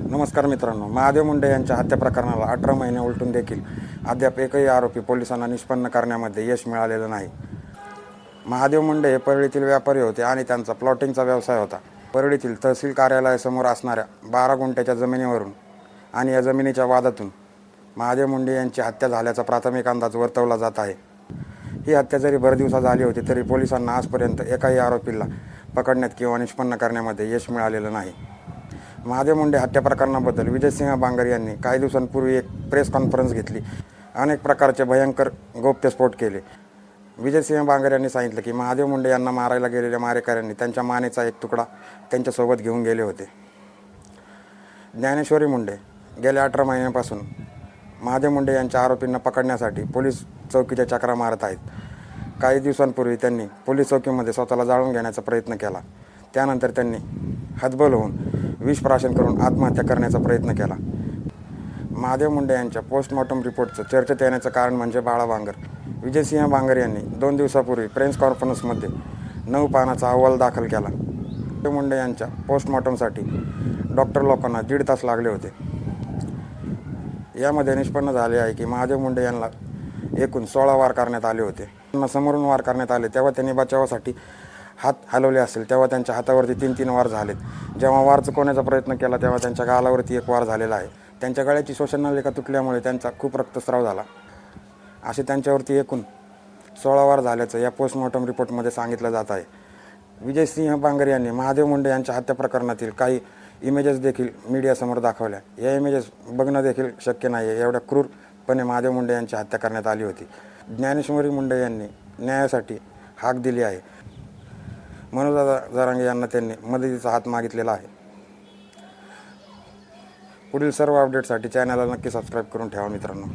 नमस्कार मित्रांनो, महादेव मुंडे यांच्या हत्या प्रकरणाला 18 महिने उलटून देखील अद्याप एकही आरोपी पोलिसांना निष्पन्न करण्यामध्ये यश मिळालेलं नाही. महादेव मुंडे हे परळीतील व्यापारी होते आणि त्यांचा प्लॉटिंगचा व्यवसाय होता. परळीतील तहसील कार्यालयासमोर असणाऱ्या 12 गुंठ्याच्या जमिनीवरून आणि या जमिनीच्या वादातून महादेव मुंडे यांची हत्या झाल्याचा प्राथमिक अंदाज वर्तवला जात आहे. ही हत्या जरी भरदिवसा झाली होती तरी पोलिसांना आजपर्यंत एकाही आरोपीला पकडण्यात किंवा निष्पन्न करण्यामध्ये यश मिळालेलं नाही. महादेव मुंडे हत्या प्रकरणाबद्दल विजयसिंह बांगर यांनी काही दिवसांपूर्वी एक प्रेस कॉन्फरन्स घेतली. अनेक प्रकारचे भयंकर गौप्यस्फोट केले. विजयसिंह बांगर यांनी सांगितलं की महादेव मुंडे यांना मारायला गेलेल्या मारेकऱ्यांनी त्यांच्या मानेचा एक तुकडा त्यांच्यासोबत घेऊन गेले होते. ज्ञानेश्वरी मुंडे गेल्या 18 महिन्यांपासून महादेव मुंडे यांच्या आरोपींना पकडण्यासाठी पोलीस चौकीच्या चक्रा मारत आहेत. काही दिवसांपूर्वी त्यांनी पोलीस चौकीमध्ये स्वतःला जाळून घेण्याचा प्रयत्न केला. त्यानंतर त्यांनी हतबल होऊन विष प्राशन करून आत्महत्या करण्याचा प्रयत्न केला. महादेव मुंडे यांच्या पोस्टमॉर्टम रिपोर्टचं चर्चेत येण्याचं कारण म्हणजे बाळा बांगर. विजयसिंह बांगर यांनी 2 दिवसापूर्वी प्रेस कॉन्फरन्समध्ये 9 पानाचा अहवाल दाखल केला. महादेव मुंडे यांच्या पोस्टमॉर्टमसाठी डॉक्टर लोकांना 1.5 तास लागले होते. यामध्ये निष्पन्न झाले आहे की महादेव मुंडे यांना एकूण 16 वार करण्यात आले होते. त्यांना समोरून वार करण्यात आले तेव्हा त्यांनी बचावासाठी हात हलवले असेल तेव्हा त्यांच्या हातावरती 3 वार झालेत. जेव्हा वार चुकवण्याचा प्रयत्न केला तेव्हा त्यांच्या गालावरती 1 वार झालेला आहे. त्यांच्या गळ्याची श्वसननलिका तुटल्यामुळे त्यांचा खूप रक्तस्राव झाला. असे त्यांच्यावरती एकूण 16 वार झाल्याचं या पोस्टमॉर्टम रिपोर्टमध्ये सांगितलं जात आहे. विजयसिंह बांगर यांनी महादेव मुंडे यांच्या हत्या प्रकरणातील काही इमेजेस देखील मीडियासमोर दाखवल्या. या इमेजेस बघणं देखील शक्य नाही आहे, एवढ्या क्रूरपणे महादेव मुंडे यांची हत्या करण्यात आली होती. ज्ञानेश्वरी मुंडे यांनी न्यायासाठी हाक दिली आहे. मनोजदादा जरांगे यांना त्यांनी मदतीचा हात मागितलेला आहे. पुढील सर्व अपडेटसाठी चॅनलला नक्की सबस्क्राईब करून ठेवा मित्रांनो.